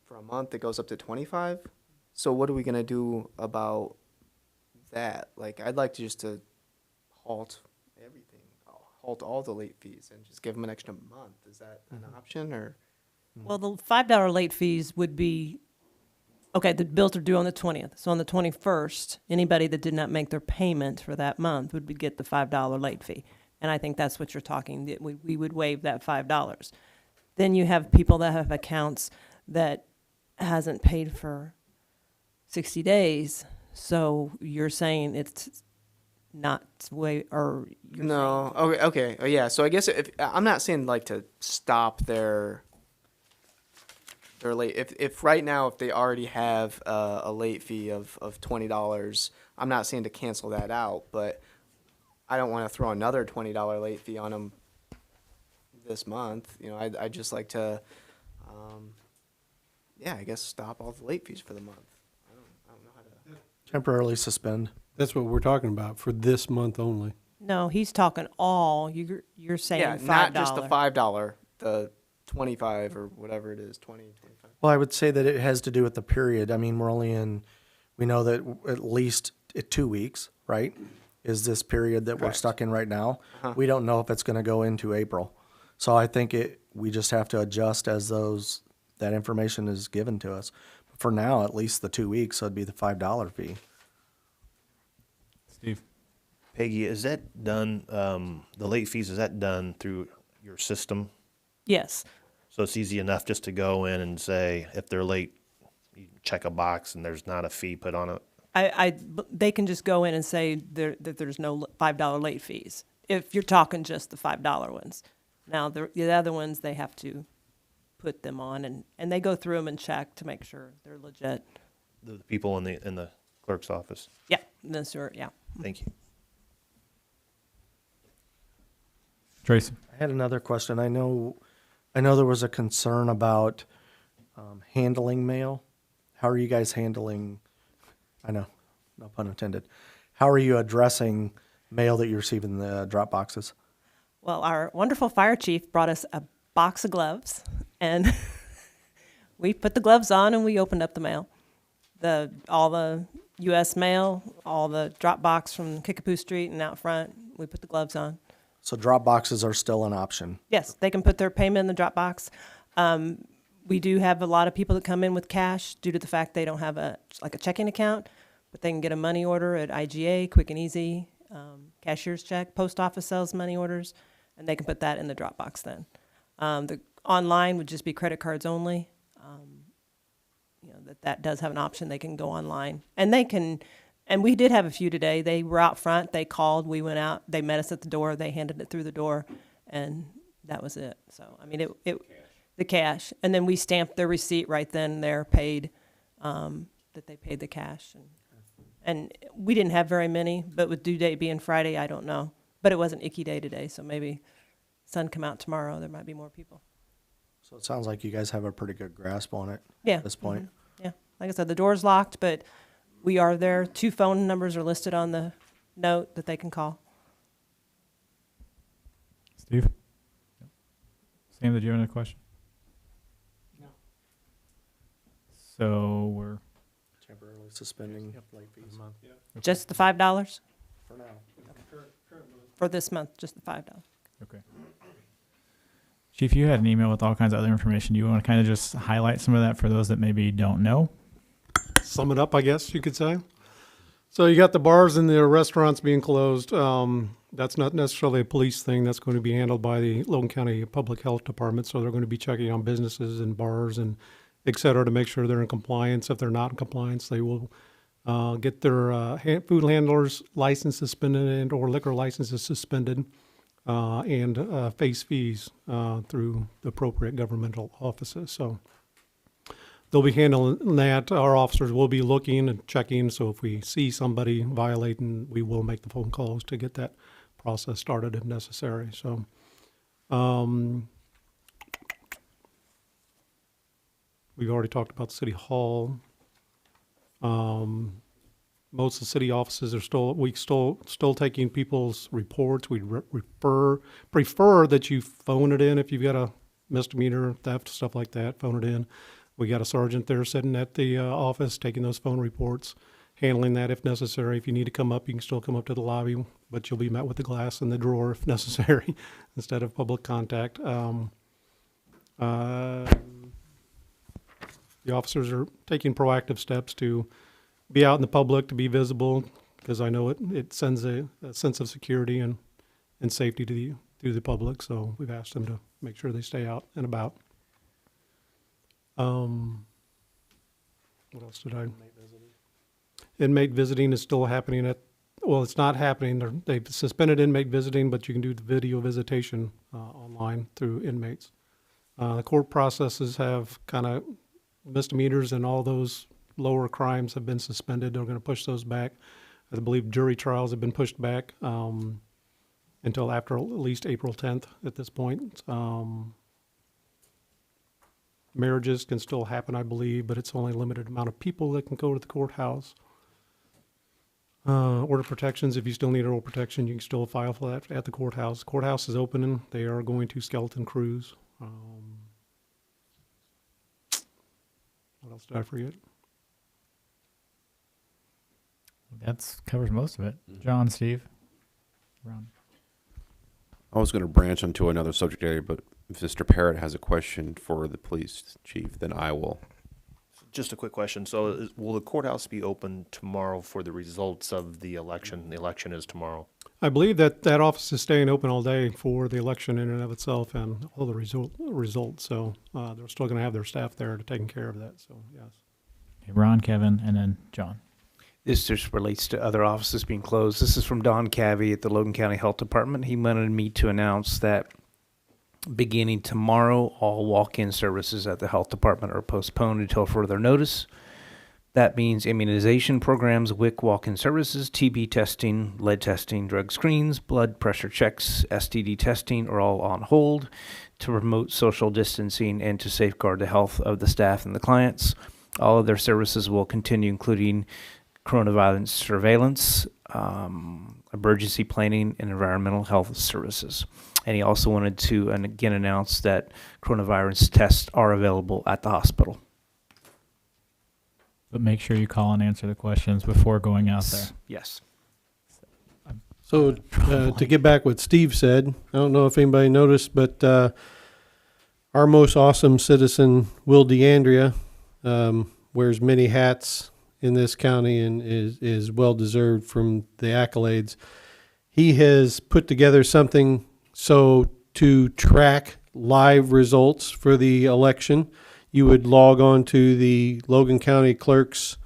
for a month, it goes up to 25. So what are we gonna do about that? Like, I'd like to halt everything, halt all the late fees, and just give them an extra month. Is that an option, or?
Well, the $5 late fees would be, okay, the bills are due on the 20th. So on the 21st, anybody that did not make their payment for that month would get the $5 late fee. And I think that's what you're talking, that we would waive that $5. Then you have people that have accounts that hasn't paid for 60 days. So you're saying it's not way, or you're
No. Okay. Oh, yeah. So I guess if I'm not saying like to stop their late. If right now, if they already have a late fee of $20, I'm not saying to cancel that out, but I don't want to throw another $20 late fee on them this month. You know, I'd just like to, yeah, I guess stop all the late fees for the month. I don't know how to.
Temporarily suspend.
That's what we're talking about for this month only.
No, he's talking all, you're saying
Yeah,
$5.
not just the $5, the 25 or whatever it is, 20, 25.
Well, I would say that it has to do with the period. I mean, we know that at least 2 weeks, right, is this period that we're
Correct.
stuck in right now.
Uh-huh.
We don't know if it's going to go into April. So I think we just have to adjust as that information is given to us. For now, at least the 2 weeks, so it'd be the $5 fee.
Steve?
Peggy, is that done, the late fees, is that done through your system?
Yes.
So it's easy enough just to go in and say, if they're late, you check a box and there's not a fee put on it?
They can just go in and say that there's no $5 late fees, if you're talking just the $5 ones. Now, the other ones, they have to put them on, and they go through them and check to make sure they're legit.
The people in the clerk's office?
Yeah, yeah.
Thank you.
Tracy?
I had another question. I know there was a concern about handling mail. How are you guys handling, I know, no pun intended, how are you addressing mail that you receive in the drop boxes?
Well, our wonderful fire chief brought us a box of gloves, and we put the gloves on and we opened up the mail. All the U.S. mail, all the drop box from Kickapoo Street and out front, we put the gloves on.
So drop boxes are still an option.
Yes, they can put their payment in the drop box. We do have a lot of people that come in with cash due to the fact they don't have a checking account, but they can get a money order at IGA, Quick and Easy, cashier's check, post office sells money orders, and they can put that in the drop box then. The online would just be credit cards only. That does have an option. They can go online, and we did have a few today. They were out front. They called. We went out. They met us at the door. They handed it through the door, and that was it. So, I mean, the cash. And then we stamped their receipt right then and there, paid, that they paid the cash. And we didn't have very many, but with due date being Friday, I don't know. But it was an icky day today, so maybe sun come out tomorrow, there might be more people.
So it sounds like you guys have a pretty good grasp on it
Yeah.
at this point.
Yeah. Like I said, the door's locked, but we are there. 2 phone numbers are listed on the note that they can call.
Steve? Sam, did you have another question?
No.
So we're
Temporarily suspending late fees.
Just the $5?
For now.
For this month, just the $5.
okay. Chief, you had an email with all kinds of other information. Do you want to kind of just highlight some of that for those that maybe don't know?
Sum it up, I guess you could say. So you got the bars and the restaurants being closed. That's not necessarily a police thing. That's going to be handled by the Logan County Public Health Department. So they're going to be checking on businesses and bars and et cetera to make sure they're in compliance. If they're not in compliance, they will get their food handlers license suspended and or liquor licenses suspended and face fees through the appropriate governmental offices. So they'll be handling that. Our officers will be looking and checking. So if we see somebody violating, we will make the phone calls to get that process started if necessary. So, we've already talked about the city hall. Most of the city offices are still taking people's reports. We prefer that you phone it in if you've got a misdemeanor, theft, stuff like that. Phone it in. We got a sergeant there sitting at the office taking those phone reports, handling that if necessary. If you need to come up, you can still come up to the lobby, but you'll be met with the glass in the drawer if necessary instead of public contact. The officers are taking proactive steps to be out in the public, to be visible, because I know it sends a sense of security and safety to the public. So we've asked them to make sure they stay out and about. What else did I? Inmate visiting is still happening it's not happening. They've suspended inmate visiting, but you can do the video visitation online through inmates. The court processes have kind of misdemeanors and all those lower crimes have been suspended. They're going to push those back. I believe jury trials have been pushed back until after at least April 10th at this point. Marriages can still happen, I believe, but it's only a limited amount of people that can go to the courthouse. Order protections, if you still need order protection, you can still file for that at the courthouse. Courthouse is opening. They are going to skeleton crews. What else did I forget?
That covers most of it. John, Steve, Ron.
I was going to branch onto another subject area, but if Mr. Parrott has a question for the police chief, then I will.
Just a quick question. So will the courthouse be open tomorrow for the results of the election? The election is tomorrow.
I believe that office is staying open all day for the election in and of itself and all the results. So they're still going to have their staff there to taking care of that. So, yes.
Okay, Ron, Kevin, and then John.
This just relates to other offices being closed. This is from Don Cavey at the Logan County Health Department. He wanted me to announce that beginning tomorrow, all walk-in services at the health department are postponed until further notice. That means immunization programs, WIC walk-in services, TB testing, lead testing, drug screens, blood pressure checks, STD testing are all on hold to promote social distancing and to safeguard the health of the staff and the clients. All of their services will continue, including coronavirus surveillance, emergency planning, and environmental health services. And he also wanted to, and again, announce that coronavirus tests are available at the hospital.
But make sure you call and answer the questions before going out there.
Yes.
So to get back what Steve said, I don't know if anybody noticed, but our most awesome citizen, Will DeAndrea, wears many hats in this county and is well-deserved from the accolades. He has put together something so to track live results for the election. You would log on to the Logan County Clerk's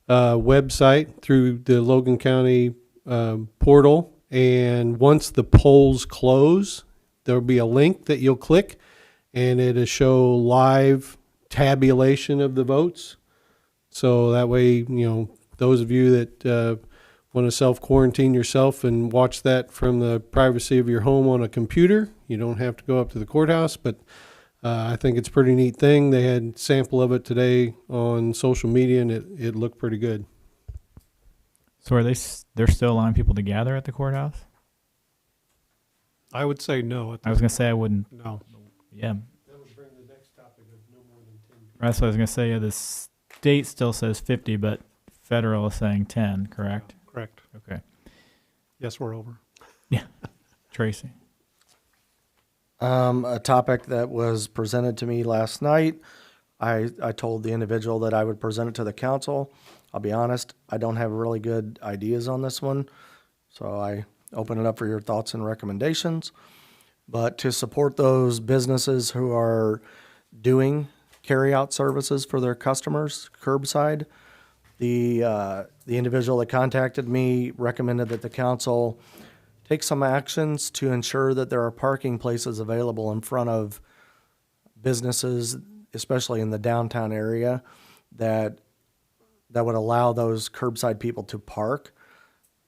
website through the Logan County portal, and once the polls close, there'll be a link that you'll click, and it'll show live tabulation of the votes. So that way, those of you that want to self-quarantine yourself and watch that from the privacy of your home on a computer, you don't have to go up to the courthouse, but I think it's a pretty neat thing. They had a sample of it today on social media, and it looked pretty good.
So are they're still allowing people to gather at the courthouse?
I would say no.
I was going to say I wouldn't.
No.
Yeah.
That would bring the next topic of no more than 10 people.
Right, so I was going to say, the state still says 50, but federal is saying 10, correct?
Correct.
Okay.
Yes, we're over.
Yeah. Tracy.
A topic that was presented to me last night I told the individual that I would present it to the council. I'll be honest, I don't have really good ideas on this one, so I open it up for your thoughts and recommendations. But to support those businesses who are doing carry-out services for their customers, curbside, the individual that contacted me recommended that the council take some actions to ensure that there are parking places available in front of businesses, especially in the downtown area, that would allow those curbside people to park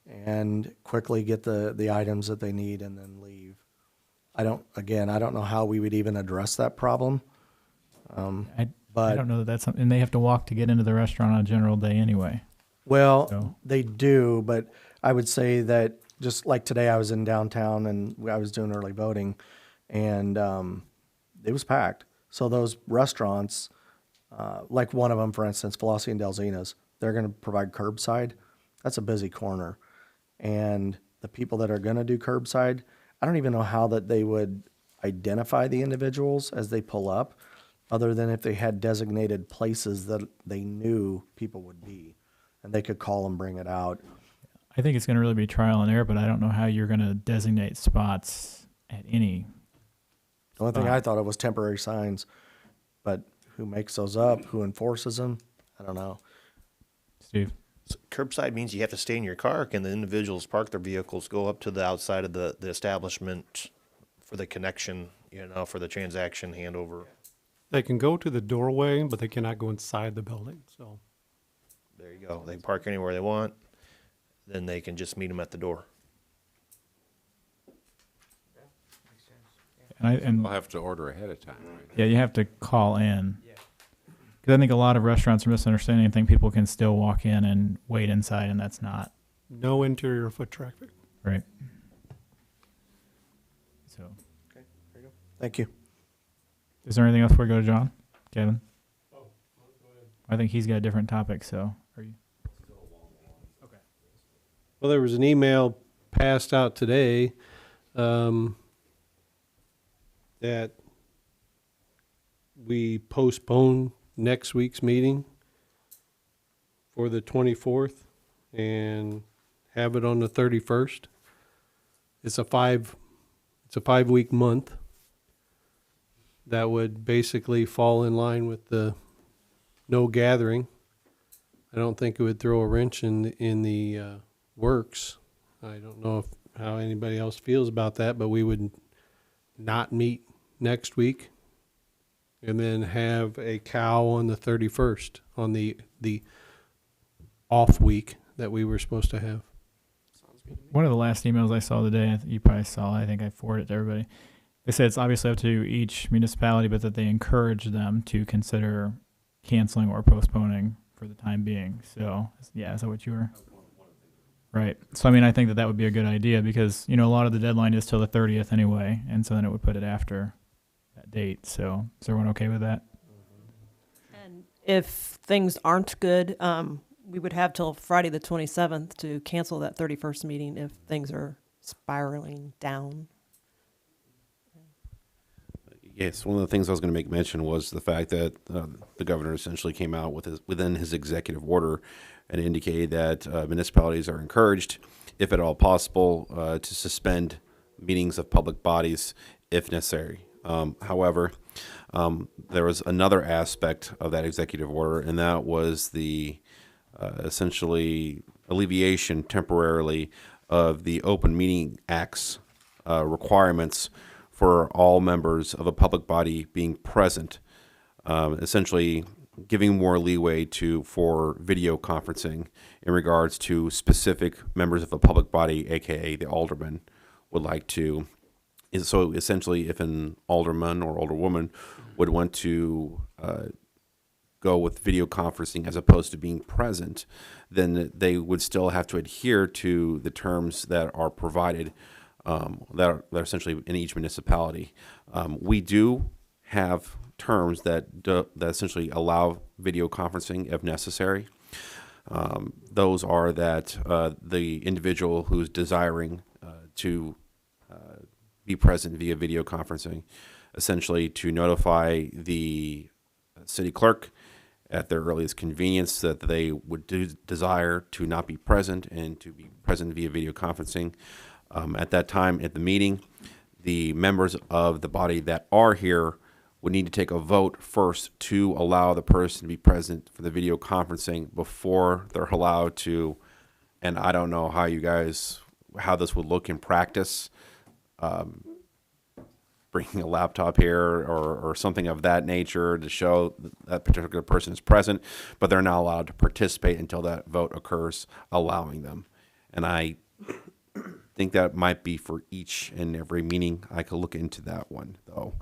and quickly get the items that they need and then leave. I don't know how we would even address that problem.
I
But
don't know that that's something, and they have to walk to get into the restaurant on a general day anyway.
well,
So-
they do, but I would say that just like today, I was in downtown and I was doing early voting, and it was packed. So those restaurants, like one of them, for instance, Velocity and Delzina's, they're going to provide curbside. That's a busy corner, and the people that are going to do curbside, I don't even know how that they would identify the individuals as they pull up, other than if they had designated places that they knew people would be, and they could call and bring it out.
I think it's going to really be trial and error, but I don't know how you're going to designate spots at any.
The only thing I thought of was temporary signs, but who makes those up? Who enforces them? I don't know.
Steve?
So curbside means you have to stay in your car. Can the individuals park their vehicles, go up to the outside of the establishment for the connection, for the transaction handover?
They can go to the doorway, but they cannot go inside the building, so.
There you go. They can park anywhere they want. Then they can just meet them at the door.
And
We'll have to order ahead of time, right?
yeah, you have to call in. Because I think a lot of restaurants are misunderstanding and think people can still walk in and wait inside, and that's not
No interior foot traffic.
right. So,
Thank you.
is there anything else before we go to John? Kevin? I think he's got a different topic, so are you?
Well, there was an email passed out today that we postpone next week's meeting for the 24th and have it on the 31st. It's a 5-week month. That would basically fall in line with the no gathering. I don't think it would throw a wrench in the works. I don't know how anybody else feels about that, but we would not meet next week and then have a cow on the 31st on the off week that we were supposed to have.
One of the last emails I saw today, you probably saw, I think I forwarded it to everybody. They said it's obviously up to each municipality, but that they encourage them to consider canceling or postponing for the time being. So, yeah, is that what you were? Right. So, I mean, I think that would be a good idea because, a lot of the deadline is till the 30th anyway, and so then it would put it after that date. So, is everyone okay with that?
And if things aren't good, we would have till Friday the 27th to cancel that 31st meeting if things are spiraling down.
Yes, one of the things I was going to make mention was the fact that the governor essentially came out within his executive order and indicated that municipalities are encouraged, if at all possible, to suspend meetings of public bodies if necessary. However, there was another aspect of that executive order, and that was the essentially alleviation temporarily of the Open Meeting Act's requirements for all members of a public body being present, essentially giving more leeway for video conferencing in regards to specific members of a public body, aka the alderman, would like to. So essentially, if an alderman or alderwoman would want to go with video conferencing as opposed to being present, then they would still have to adhere to the terms that are provided that are essentially in each municipality. We do have terms that essentially allow video conferencing if necessary. Those are that the individual who's desiring to be present via video conferencing, essentially to notify the city clerk at their earliest convenience that they would desire to not be present and to be present via video conferencing. At that time, at the meeting, the members of the body that are here would need to take a vote first to allow the person to be present for the video conferencing before they're allowed to. And I don't know how this would look in practice. Bringing a laptop here or something of that nature to show that particular person is present, but they're not allowed to participate until that vote occurs, allowing them. And I think that might be for each and every meeting. I could look into that one, though.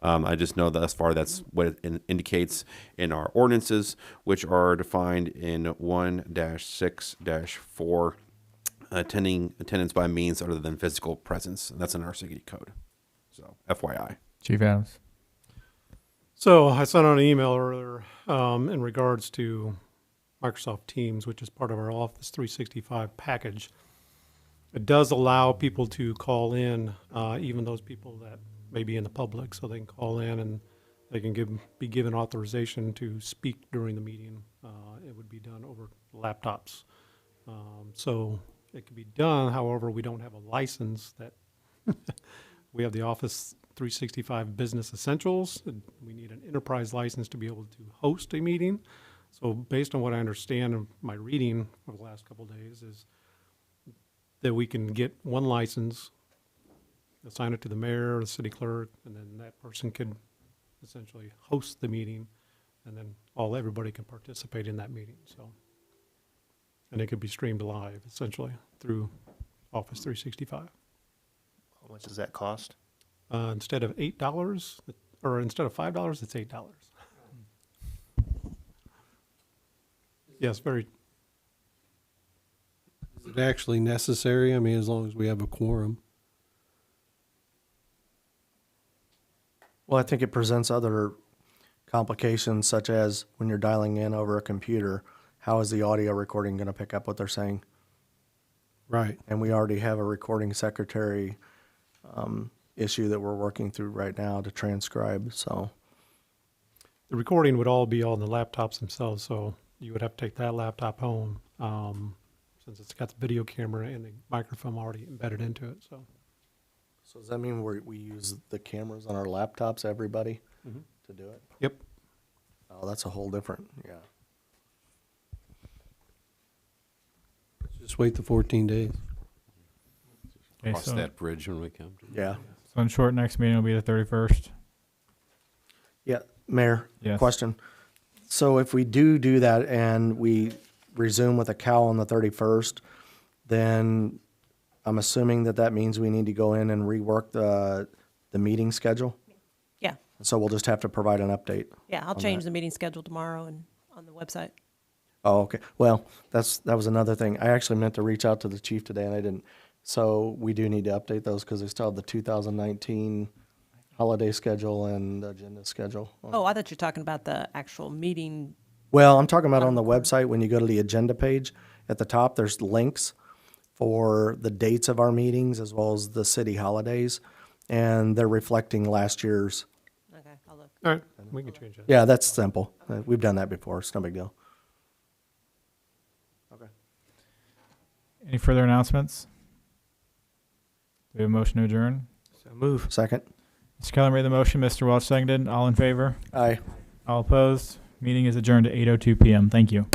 I just know thus far that's what it indicates in our ordinances, which are defined in 1-6-4, attendance by means other than physical presence. And that's in our city code. So, FYI.
Chief Adams.
So I sent out an email earlier in regards to Microsoft Teams, which is part of our Office 365 package. It does allow people to call in, even those people that may be in the public, so they can call in and they can be given authorization to speak during the meeting. It would be done over laptops. So it can be done, however, we don't have a license that we have the Office 365 Business Essentials. And we need an enterprise license to be able to host a meeting. So based on what I understand of my reading over the last couple of days is that we can get one license, assign it to the mayor or the city clerk, and then that person can essentially host the meeting, and then everybody can participate in that meeting. So, and it could be streamed live essentially through Office 365.
How much does that cost?
Instead of $8, or instead of $5, it's $8. Yes, very.
Is it actually necessary? I mean, as long as we have a quorum.
Well, I think it presents other complications, such as when you're dialing in over a computer, how is the audio recording going to pick up what they're saying?
Right.
And we already have a recording secretary issue that we're working through right now to transcribe, so.
The recording would all be on the laptops themselves, so you would have to take that laptop home, since it's got the video camera and the microphone already embedded into it, so.
So does that mean we use the cameras on our laptops, everybody, to do it?
Yep.
Oh, that's a whole different, yeah.
Just wait the 14 days.
Okay,
Cross
so,
that bridge when we come to it.
Yeah.
so in short, next meeting will be the 31st.
Yeah, Mayor,
Yes.
question. So if we do that and we resume with a cow on the 31st, then I'm assuming that means we need to go in and rework the meeting schedule?
Yeah,
So we'll just have to provide an update?
yeah, I'll
on
change
that.
the meeting schedule tomorrow and on the website.
Oh, okay. Well, that was another thing. I actually meant to reach out to the chief today and I didn't. So we do need to update those because they still have the 2019 holiday schedule and the agenda schedule.
Oh, I thought you were talking about the actual meeting.
Well, I'm talking about on the website, when you go to the agenda page, at the top, there's links for the dates of our meetings as well as the city holidays, and they're reflecting last year's.
Okay, I'll look.
All right, we can change that.
Yeah, that's simple. We've done that before. It's no big deal. Okay.
Any further announcements? Do we have a motion to adjourn?
So move. Second.
Mr. Keller made the motion. Mr. Welch seconded. All in favor?
Aye.
All opposed? Meeting is adjourned at 8:02 p.m. Thank you.